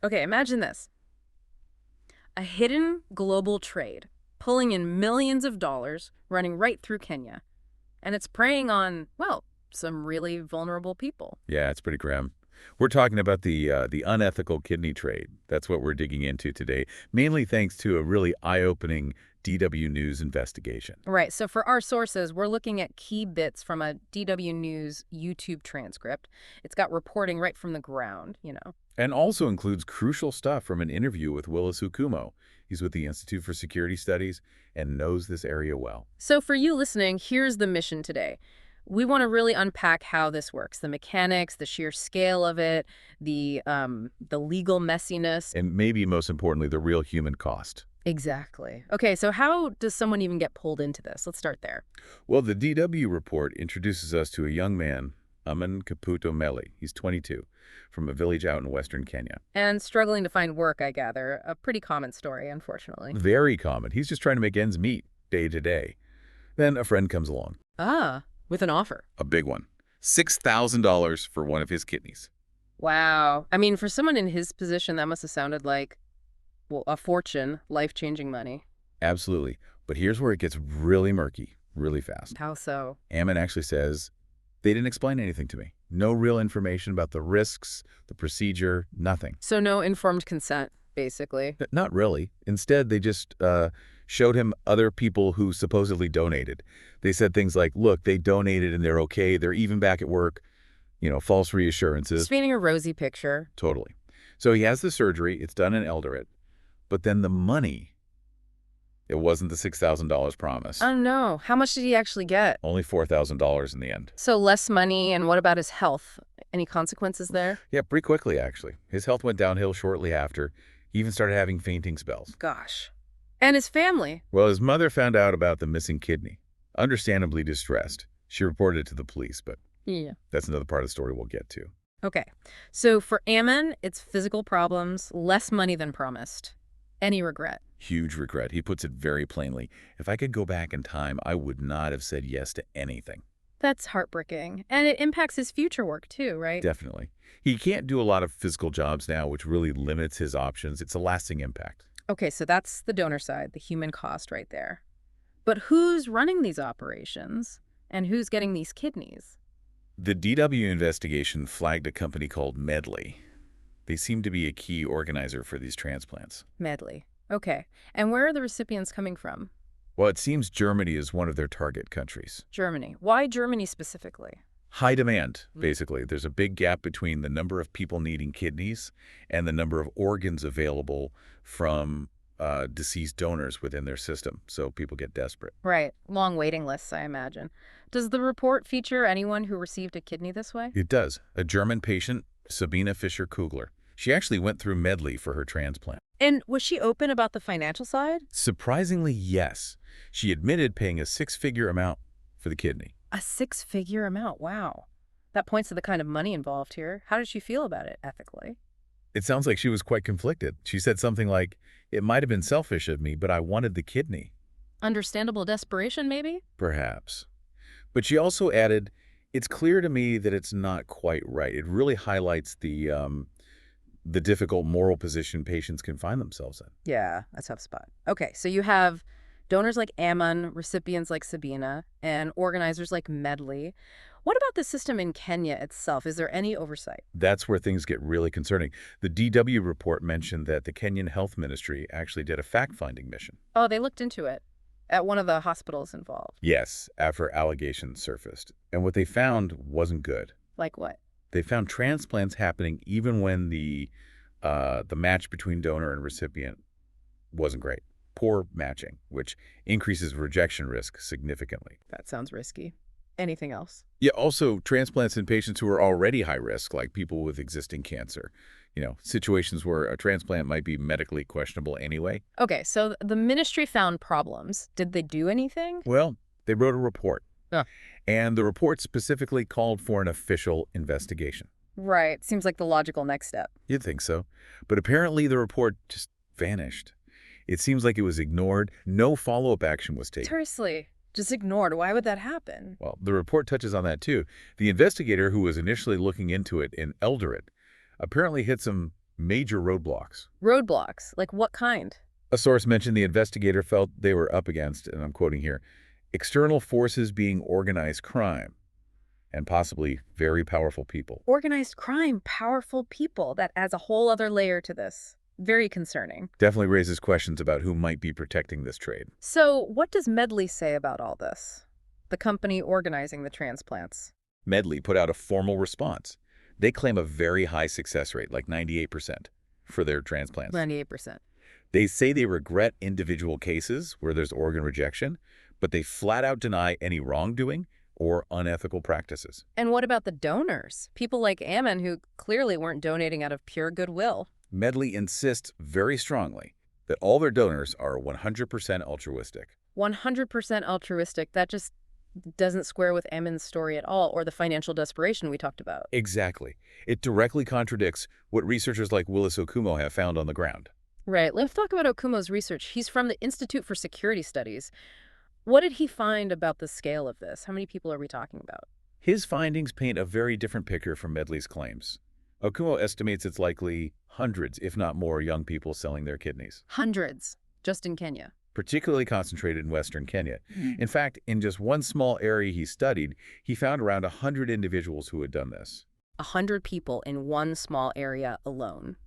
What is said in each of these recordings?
Okay, imagine this. A hidden global trade, pulling in millions of dollars, running right through Kenya. And it's preying on, well, some really vulnerable people. Yeah, it's pretty grim. We're talking about the unethical kidney trade. That's what we're digging into today, mainly thanks to a really eye-opening DW News investigation. Right, so for our sources, we're looking at key bits from a DW News YouTube transcript. It's got reporting right from the ground. And also includes crucial stuff from an interview with Willis Ukumo. He's with the Institute for Security Studies and knows this area well. So for you listening, here's the mission today. We want to really unpack how this works, the mechanics, the sheer scale of it, the legal messiness. And maybe most importantly, the real human cost. Exactly. Okay, so how does someone even get pulled into this? Let's start there. Well, the DW report introduces us to a young man, Ammon Kaputo Meli. He's 22, from a village out in western Kenya. And struggling to find work, I gather. A pretty common story, unfortunately. Very common. He's just trying to make ends meet day to day. Then a friend comes along. Ah, with an offer. A big one. $6,000 for one of his kidneys. Wow. I mean, for someone in his position, that must have sounded like, well, a fortune, life-changing money. Absolutely. But here's where it gets really murky, really fast. How so? Ammon actually says, they didn't explain anything to me. No real information about the risks, the procedure, nothing. So no informed consent, basically. Not really. Instead, they just showed him other people who supposedly donated. They said things like, look, they donated and they're okay. They're even back at work. False reassurances. Just painting a rosy picture. Totally. So he has the surgery. It's done in Eldoret. But then the money, it wasn't the $6,000 promised. Oh, no. How much did he actually get? Only $4,000 in the end. So less money, and what about his health? Any consequences there? Yeah, pretty quickly, actually. His health went downhill shortly after. He even started having fainting spells. Gosh. And his family? Well, his mother found out about the missing kidney. Understandably distressed. She reported it to the police, but Yeah. that's another part of the story we'll get to. Okay. So for Ammon, it's physical problems, less money than promised. Any regret? Huge regret. He puts it very plainly. If I could go back in time, I would not have said yes to anything. That's heartbreaking. And it impacts his future work too, right? Definitely. He can't do a lot of physical jobs now, which really limits his options. It's a lasting impact. Okay, so that's the donor side, the human cost right there. But who's running these operations? And who's getting these kidneys? The DW investigation flagged a company called Medley. They seem to be a key organizer for these transplants. Medley. Okay. And where are the recipients coming from? Well, it seems Germany is one of their target countries. Germany. Why Germany specifically? High demand, basically. There's a big gap between the number of people needing kidneys and the number of organs available from deceased donors within their system, so people get desperate. Right. Long waiting lists, I imagine. Does the report feature anyone who received a kidney this way? It does. A German patient, Sabina Fischer-Kugler. She actually went through Medley for her transplant. And was she open about the financial side? Surprisingly, yes. She admitted paying a six-figure amount for the kidney. A six-figure amount. Wow. That points to the kind of money involved here. How did she feel about it ethically? It sounds like she was quite conflicted. She said something like, it might have been selfish of me, but I wanted the kidney. Understandable desperation, maybe? Perhaps. But she also added, it's clear to me that it's not quite right. It really highlights the difficult moral position patients can find themselves in. Yeah, a tough spot. Okay, so you have donors like Ammon, recipients like Sabina, and organizers like Medley. What about the system in Kenya itself? Is there any oversight? That's where things get really concerning. The DW report mentioned that the Kenyan Health Ministry actually did a fact-finding mission. Oh, they looked into it at one of the hospitals involved. Yes, after allegations surfaced. And what they found wasn't good. Like what? They found transplants happening even when the match between donor and recipient wasn't great. Poor matching, which increases rejection risk significantly. That sounds risky. Anything else? Yeah, also transplants in patients who are already high risk, like people with existing cancer. Situations where a transplant might be medically questionable anyway. Okay, so the ministry found problems. Did they do anything? Well, they wrote a report. Yeah. And the report specifically called for an official investigation. Right. Seems like the logical next step. You'd think so. But apparently the report just vanished. It seems like it was ignored. No follow-up action was taken. Seriously. Just ignored. Why would that happen? Well, the report touches on that too. The investigator who was initially looking into it in Eldoret apparently hit some Major roadblocks. Roadblocks? Like what kind? A source mentioned the investigator felt they were up against, and I'm quoting here, external forces being organized crime and possibly very powerful people. Organized crime, powerful people. That adds a whole other layer to this. Very concerning. Definitely raises questions about who might be protecting this trade. So what does Medley say about all this? The company organizing the transplants. Medley put out a formal response. They claim a very high success rate, like 98%, for their transplants. 98%. They say they regret individual cases where there's organ rejection, but they flat out deny any wrongdoing or unethical practices. And what about the donors? People like Ammon who clearly weren't donating out of pure goodwill. Medley insists very strongly that all their donors are 100% altruistic. 100% altruistic. That just doesn't square with Ammon's story at all, or the financial desperation we talked about. Exactly. It directly contradicts what researchers like Willis Okumo have found on the ground. Right. Let's talk about Okumo's research. He's from the Institute for Security Studies. What did he find about the scale of this? How many people are we talking about? His findings paint a very different picture from Medley's claims. Okumo estimates it's likely hundreds, if not more, young people selling their kidneys. Hundreds, just in Kenya. Particularly concentrated in Western Kenya. In fact, in just one small area he studied, he found around 100 individuals who had done this. 100 people in one small area alone.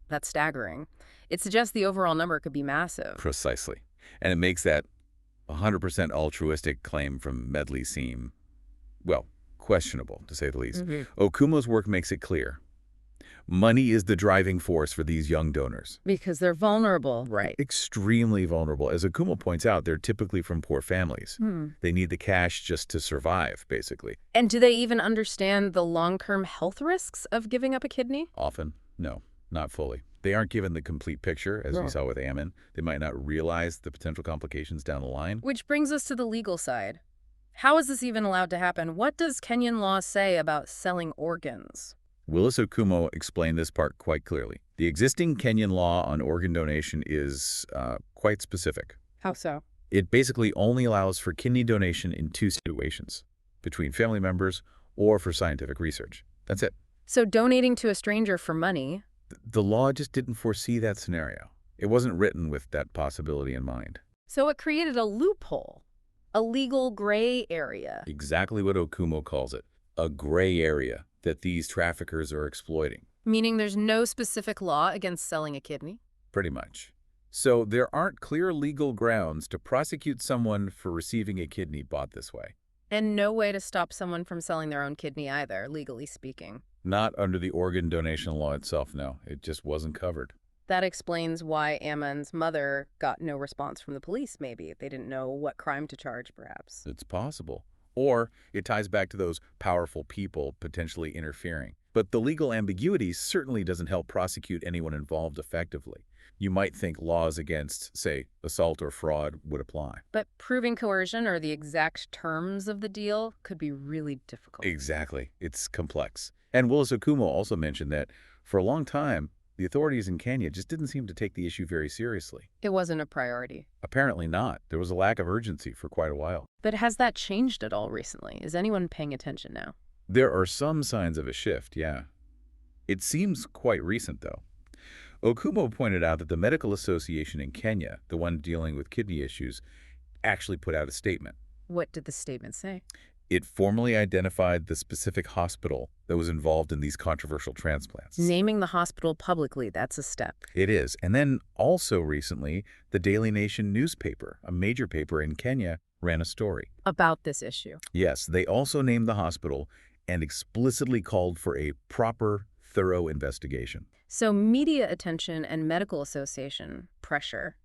That's staggering. It suggests the overall number could be massive. Precisely. And it makes that 100% altruistic claim from Medley seem, well, questionable, to say the least. Okumo's work makes it clear. Money is the driving force for these young donors. Because they're vulnerable. Right. Extremely vulnerable. As Okumo points out, they're typically from poor families. They need the cash just to survive, basically. And do they even understand the long-term health risks of giving up a kidney? Often, no, not fully. They aren't given the complete picture, as we saw with Ammon. They might not realize the potential complications down the line. Which brings us to the legal side. How is this even allowed to happen? What does Kenyan law say about selling organs? Willis Okumo explained this part quite clearly. The existing Kenyan law on organ donation is quite specific. How so? It basically only allows for kidney donation in two situations, between family members or for scientific research. That's it. So donating to a stranger for money... The law just didn't foresee that scenario. It wasn't written with that possibility in mind. So it created a loophole, a legal gray area. Exactly what Okumo calls it, a gray area that these traffickers are exploiting. Meaning there's no specific law against selling a kidney? Pretty much. So there aren't clear legal grounds to prosecute someone for receiving a kidney bought this way. And no way to stop someone from selling their own kidney either, legally speaking. Not under the organ donation law itself, no. It just wasn't covered. That explains why Ammon's mother got no response from the police, maybe. They didn't know what crime to charge, perhaps. It's possible. Or it ties back to those powerful people potentially interfering. But the legal ambiguity certainly doesn't help prosecute anyone involved effectively. You might think laws against, say, assault or fraud would apply. But proving coercion or the exact terms of the deal could be really difficult. Exactly. It's complex. And Willis Okumo also mentioned that for a long time, the authorities in Kenya just didn't seem to take the issue very seriously. It wasn't a priority. Apparently not. There was a lack of urgency for quite a while. But has that changed at all recently? Is anyone paying attention now? There are some signs of a shift, yeah. It seems quite recent, though. Okumo pointed out that the Medical Association in Kenya, the one dealing with kidney issues, actually put out a statement. What did the statement say? It formally identified the specific hospital that was involved in these controversial transplants. Naming the hospital publicly, that's a step. It is. And then also recently, the Daily Nation newspaper, a major paper in Kenya, ran a story. About this issue. Yes, they also named the hospital and explicitly called for a proper, thorough investigation. So media attention and medical association pressure.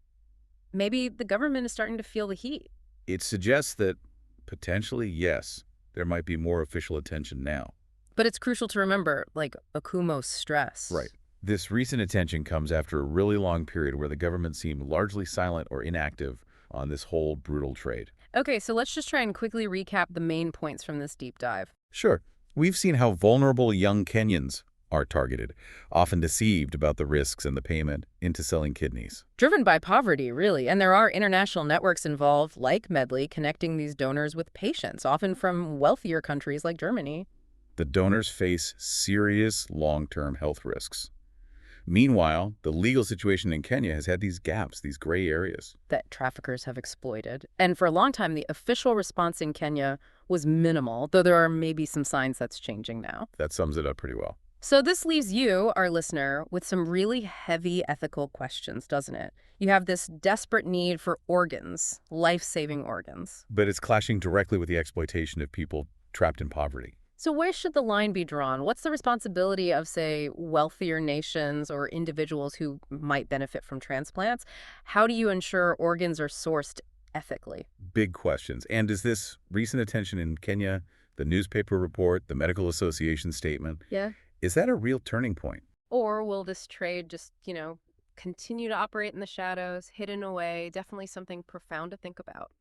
Maybe the government is starting to feel the heat. It suggests that potentially, yes, there might be more official attention now. But it's crucial to remember, like, Okumo's stress. Right. This recent attention comes after a really long period where the government seemed largely silent or inactive on this whole brutal trade. Okay, so let's just try and quickly recap the main points from this deep dive. Sure. We've seen how vulnerable young Kenyans are targeted, often deceived about the risks and the payment into selling kidneys. Driven by poverty, really. And there are international networks involved, like Medley, connecting these donors with patients, often from wealthier countries like Germany. The donors face serious long-term health risks. Meanwhile, the legal situation in Kenya has had these gaps, these gray areas. That traffickers have exploited. And for a long time, the official response in Kenya was minimal, though there are maybe some signs that's changing now. That sums it up pretty well. So this leaves you, our listener, with some really heavy ethical questions, doesn't it? You have this desperate need for organs, life-saving organs. But it's clashing directly with the exploitation of people trapped in poverty. So where should the line be drawn? What's the responsibility of, say, wealthier nations or individuals who might benefit from transplants? How do you ensure organs are sourced ethically? Big questions. And is this recent attention in Kenya, the newspaper report, the medical association statement, Yeah. is that a real turning point? Or will this trade just, continue to operate in the shadows, hidden away? Definitely something profound to think about.